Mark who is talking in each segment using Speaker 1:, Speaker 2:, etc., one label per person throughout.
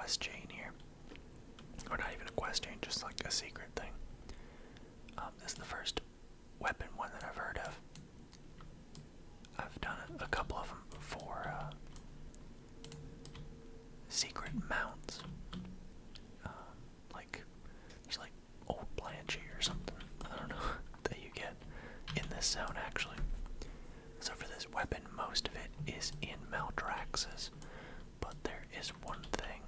Speaker 1: quest chain here. Or not even a quest chain, just like a secret thing. This is the first weapon one that I've heard of. I've done a couple of them for secret mounts. Like, there's like old Blanchie or something, I don't know, that you get in this zone actually. So for this weapon, most of it is in Maldraxxus, but there is one thing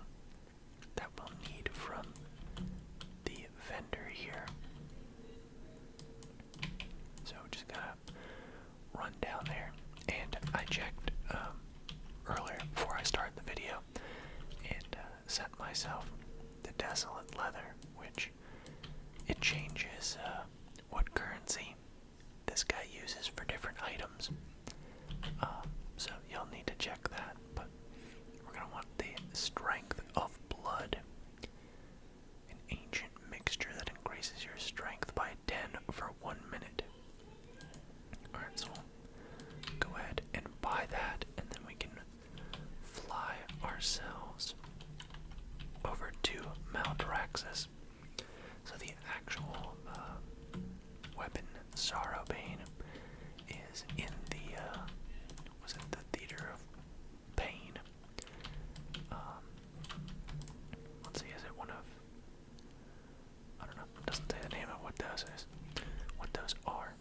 Speaker 1: that we'll need from the vendor here. So just gotta run down there, and I checked earlier before I started the video, and set myself the Desolate Leather, which it changes what currency this guy uses for different items. So you'll need to check that, but we're gonna want the Strength of Blood, an ancient mixture that increases your strength by 10 for 1 minute. Alright, so we'll go ahead and buy that, and then we can fly ourselves over to Maldraxxus. So the actual weapon, Sorrowbane, is in the was it the Theater of Pain? Let's see, is it one of, I don't know, it doesn't say the name of what those are,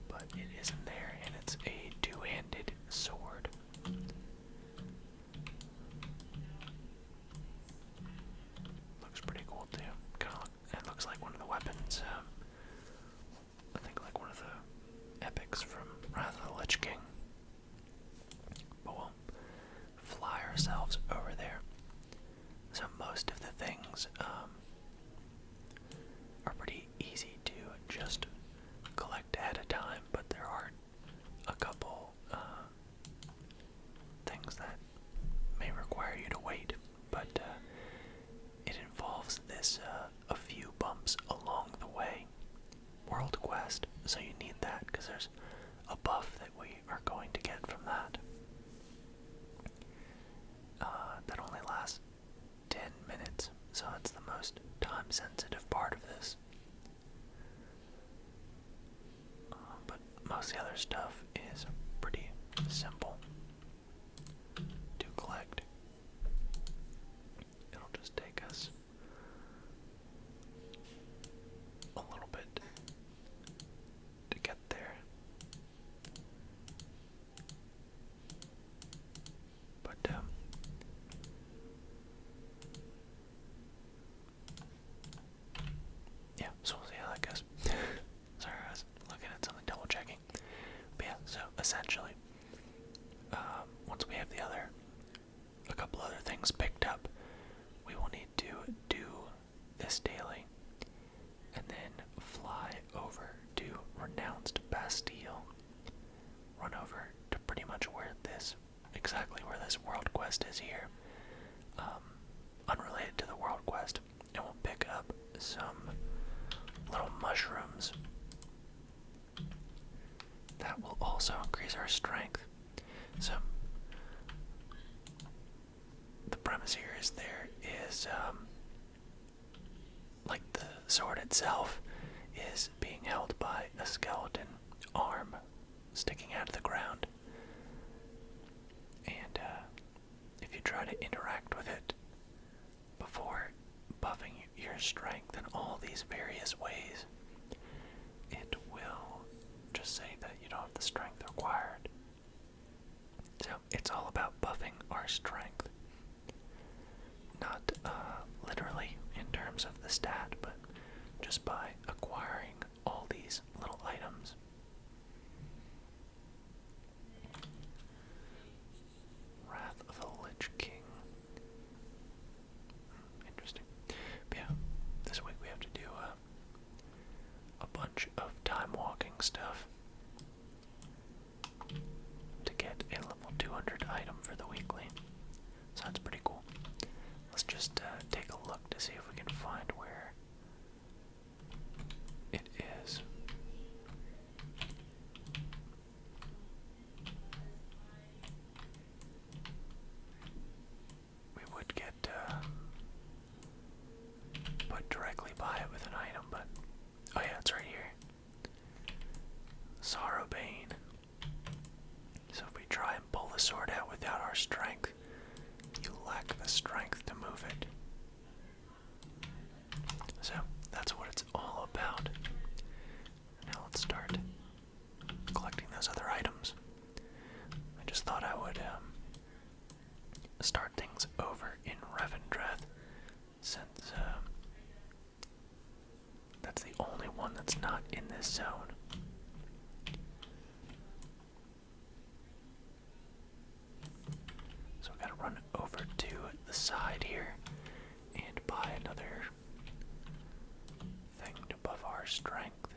Speaker 1: but it is in there, and it's a two-handed sword. Looks pretty cool too. It looks like one of the weapons, I think like one of the epics from Wrath of the Lich King. But we'll fly ourselves over there. So most of the things are pretty easy to just collect ahead of time, but there are a couple things that may require you to wait. But it involves this a few bumps along the way. World quest, so you need that because there's a buff that we are going to get from that. That only lasts 10 minutes, so that's the most time-sensitive part of this. But most of the other stuff is pretty simple to collect. It'll just take us a little bit to get there. But yeah, so we'll see how that goes. Sorry, I was looking at something, double checking. But yeah, so essentially, once we have a couple other things picked up, we will need to do this daily, and then fly over to Renounced Bastille. Run over to pretty much exactly where this world quest is here. Unrelated to the world quest, and we'll pick up some little mushrooms that will also increase our strength. So the premise here is there is like the sword itself is being held by a skeleton arm sticking out of the ground, and if you try to interact with it before buffing your strength in all these various ways, it will just say that you don't have the strength required. So it's all about buffing our strength. Not literally in terms of the stat, but just by acquiring all these little items. Wrath of the Lich King. Interesting. But yeah, this week we have to do a bunch of time-walking stuff to get a level 200 item for the weekly. zone. So we gotta run over to the side here and buy another thing to buff our strength.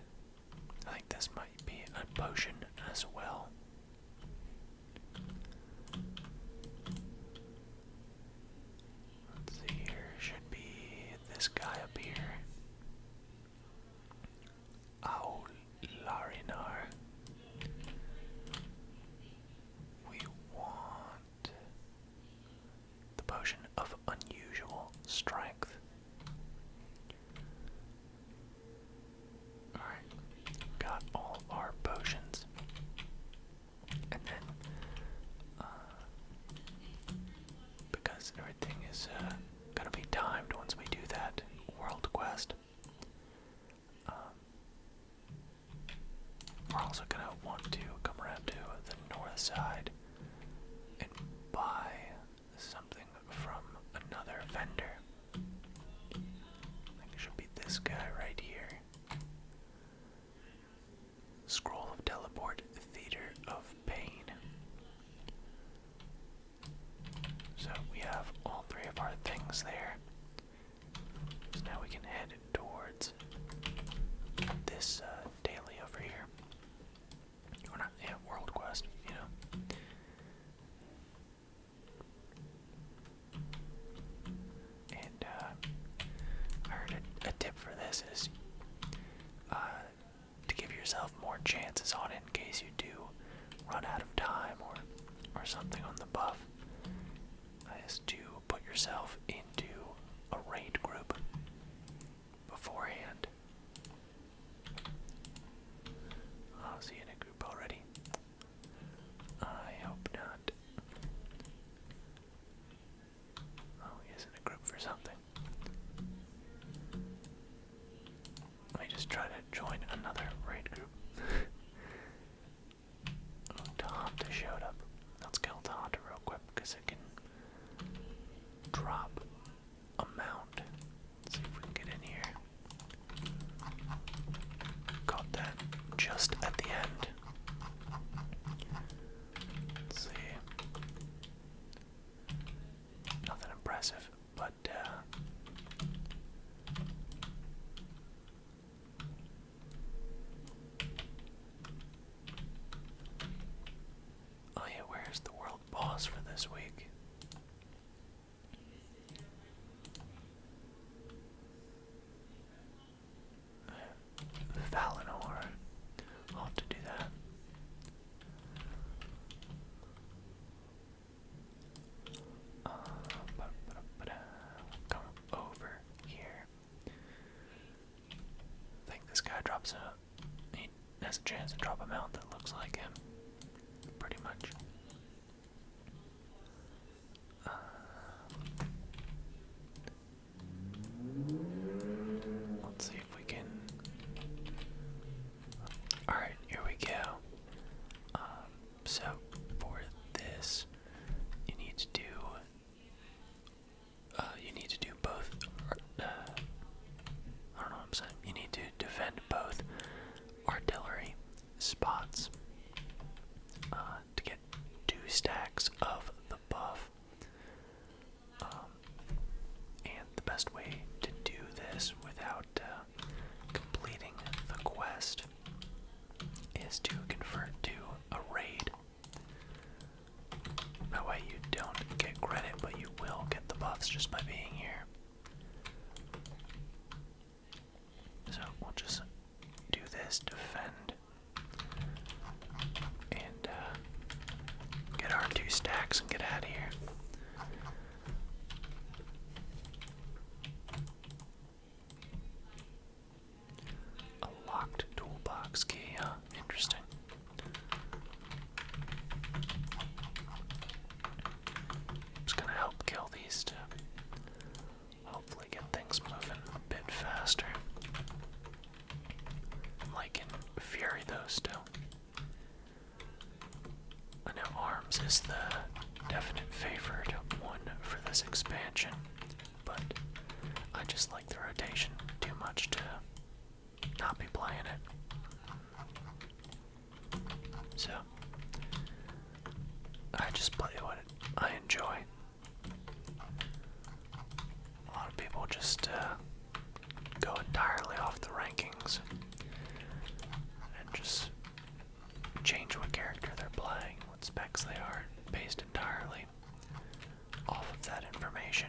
Speaker 1: I think this might be a potion as well. Let's see here, should be this guy up here. Oh, Larinar. We want the potion of unusual strength. Alright, got all our potions. And then, because everything is gonna be timed once we do that world quest, we're also gonna want to come around to the north side and buy something from another vendor. I think it should be this guy right here. Scroll of Teleport, Theater of Pain. So we have all three of our things there. So now we can head towards this daily over here. Or not, yeah, world quest, you know. And I heard a tip for this is to give yourself more chances on it in case you do run out of time or something on the buff, is to put yourself into a raid group beforehand. Oh, is he in a group already? I hope not. Oh, he is in a group for something. Let me just try to join another raid group. Oh, Tahanta showed up. Let's kill Tahanta real quick because it can drop a mount. Let's see if we can get in here. Caught that just at the end. Let's see. Nothing impressive, but oh yeah, where's the world boss for this week? Valinor. I'll have to do that. Come over here. I think this guy drops he has a chance to drop a mount that looks like him. Pretty much. Let's see if we can. Alright, here we go. So for this, you need to do both. I don't know what I'm saying. You need to defend both artillery spots to get 2 stacks of the buff. And the best way to do this without completing the quest is to convert to a raid. That way you don't get credit, but you will get the buffs just by being here. So we'll just do this, defend, and get our 2 stacks and get out of here. A locked toolbox key, huh? Interesting. Just gonna help kill these 2. will just go entirely off the rankings and just change what character they're playing, what specs they are, based entirely off of that information.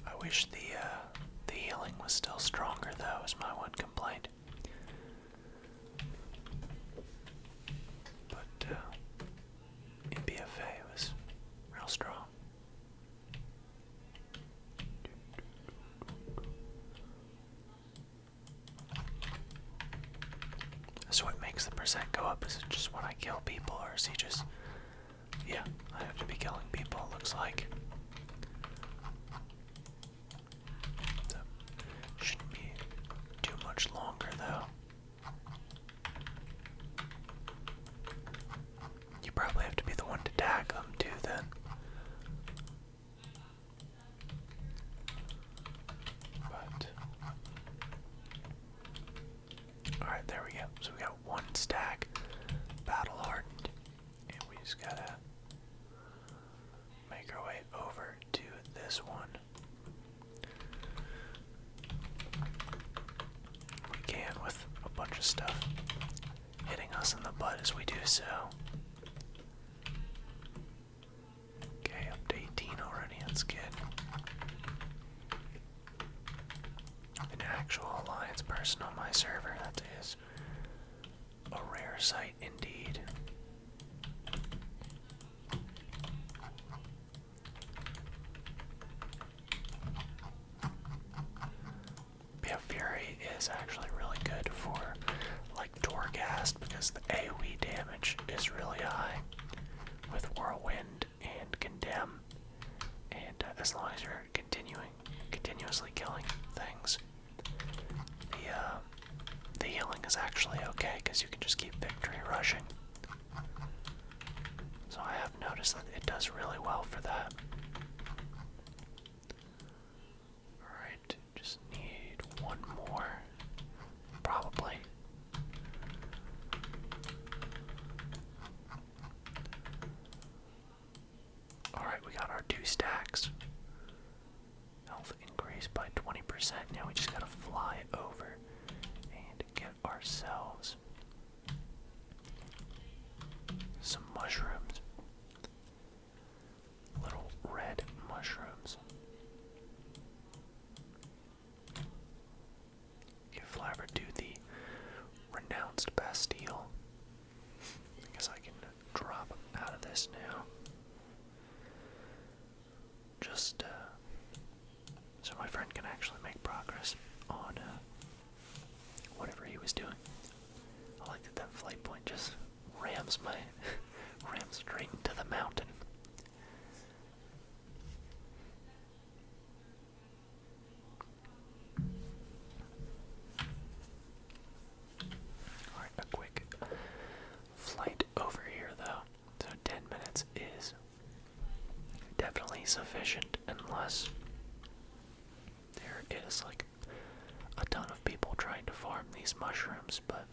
Speaker 1: I wish the healing was still stronger though, is my one complaint. But in BFA it was real strong. So what makes the percent go up? Is it just when I kill people, or is he just... Yeah, I have to be killing people, it looks like. So, shouldn't be too much longer though. You probably have to be the one to tag them too then. But alright, there we go. So we got one stack battle hardened, and we just gotta make our way over to this one. We can with a bunch of stuff hitting us in the butt as we do so. Okay, up to 18 already, that's good. An actual Alliance person on my server, that is a rare sight indeed. Yeah, Fury is actually really good for like Torghast because the AoE damage is really high with Whirlwind and Condemn, and as long as you're continuously killing things, the healing is actually okay because you can just keep victory rushing. So I have noticed that it does really well for that. Alright, just need one more, probably. Alright, we got our 2 stacks. Health increased by 20%. Now we just gotta fly over and get ourselves some mushrooms. Little red mushrooms. Give Flabber to the renounced Bastille. I guess I can drop out of this now. Just so my friend can actually make progress on whatever he was doing. I like that flight point just rams straight into the mountain. Alright, a quick flight over here though. So 10 minutes is definitely sufficient unless there is like a ton of people trying to farm these mushrooms, but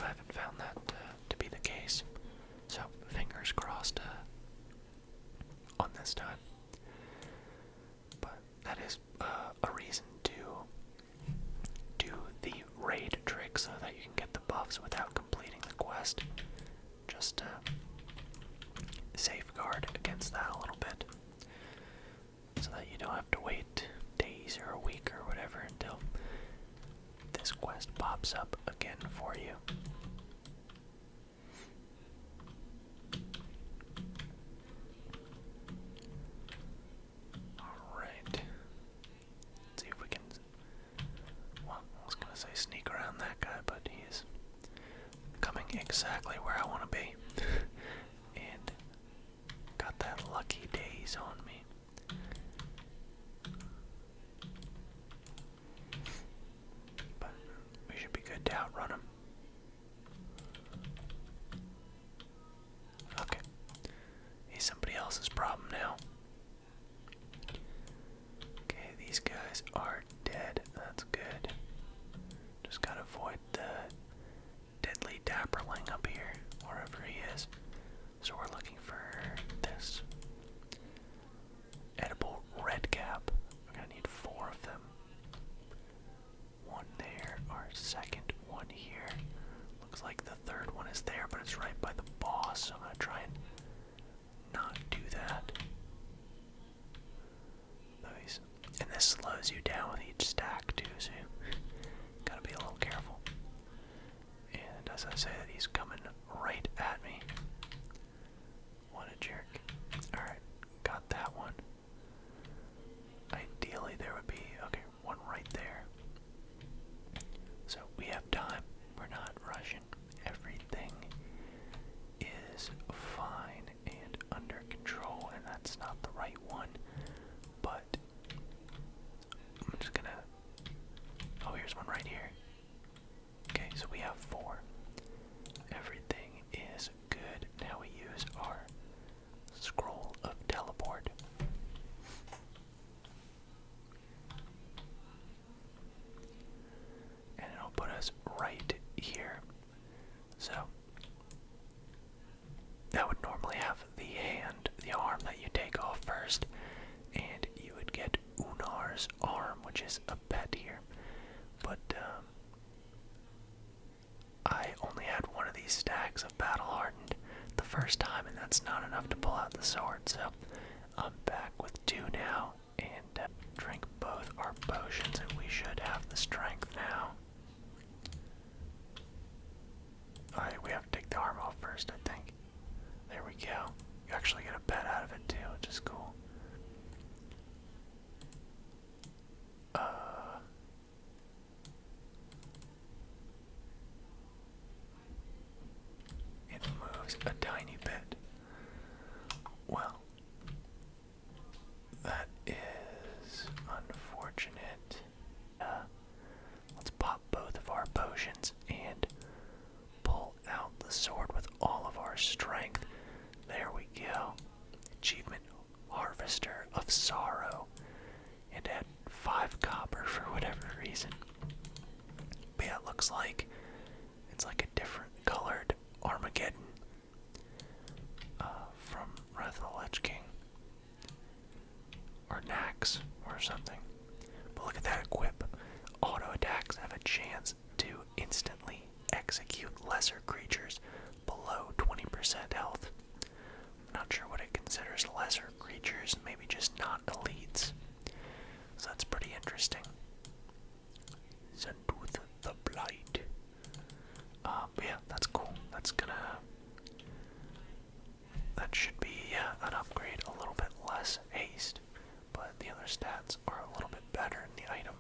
Speaker 1: I haven't found that to be the case. So fingers crossed on this time. But that is a reason to do the raid trick so that you can get the buffs without completing the quest. Just to safeguard against that a little bit, so that you don't have to wait days or a week or whatever until this quest pops up again for you. Alright. Let's see if we can... Well, I was gonna say sneak around that guy, but he's coming exactly where I want to be. And got that lucky days on me. But we should be good to outrun him. Okay. He's somebody else's problem now. guys are dead. That's good. Just gotta avoid the deadly dapperling up here, wherever he is. So we're looking for this. Edible red cap. We're gonna need 4 of them. One there, our second one here. Looks like the third one is there, but it's right by the boss, so I'm gonna try and not do that. And this slows you down with each stack too, so you gotta be a little careful. And as I say that, he's coming right at me. What a jerk. Alright, got that one. Ideally there would be, okay, one right there. So we have time. We're not rushing. Everything is fine and under control, and that's not the right one. But I'm just gonna, oh, here's one right here. Okay, so we have 4. Everything is good. Now we use our scroll of teleport. And it'll put us right here. So that would normally have the hand, the arm that you take off first, and you would get Unar's arm, which is a pet here. But I only had one of these stacks of Battle Hardened the first time, and that's not enough to pull out the sword. So I'm back with 2 now, and drink both our potions, and we should have the strength now. Alright, we have to take the arm off first, I think. There we go. You actually get a pet out of it too, which is cool. It moves a tiny bit. Well, that is unfortunate. Let's pop both of our potions and pull out the sword with all of our strength. There we go. Achievement, Harvester of Sorrow. And at 5 copper for whatever reason. But yeah, it looks like it's like a different colored Armageddon from Wrath of the Lich King. Or Nax or something. But look at that equip. Auto attacks have a chance to instantly execute lesser creatures below 20% health. I'm not sure what it considers lesser creatures, maybe just not elites. So that's pretty interesting. Zandooth the Blight. But yeah, that's cool. That's gonna... That should be, yeah, an upgrade. A little bit less haste, but the other stats are a little bit better, and the item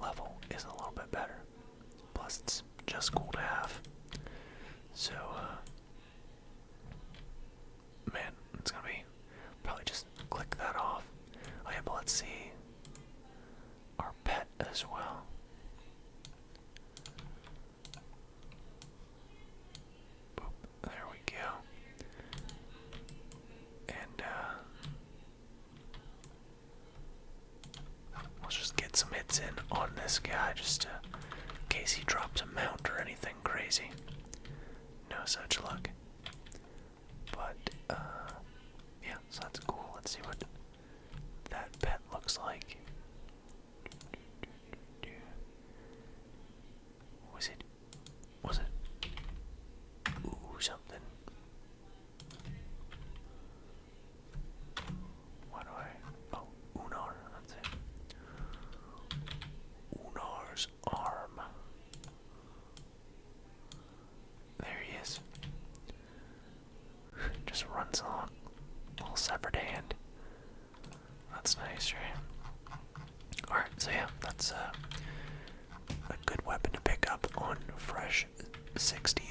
Speaker 1: level is a little bit better. Plus, it's just cool to have. So, man, it's gonna be probably just click that off. Oh yeah, but let's see our pet as well. Boop, there we go. And let's just get some hits in on this guy, just in case he drops a mount or anything crazy. No such luck. But yeah, so that's cool. Let's see what that pet looks like. Was it? Ooh, something. Why do I? Oh, Unar, that's it. Unar's arm. There he is. Just runs on. Little severed hand. That's nice, right? Alright, so yeah, that's a good weapon to pick up on fresh 60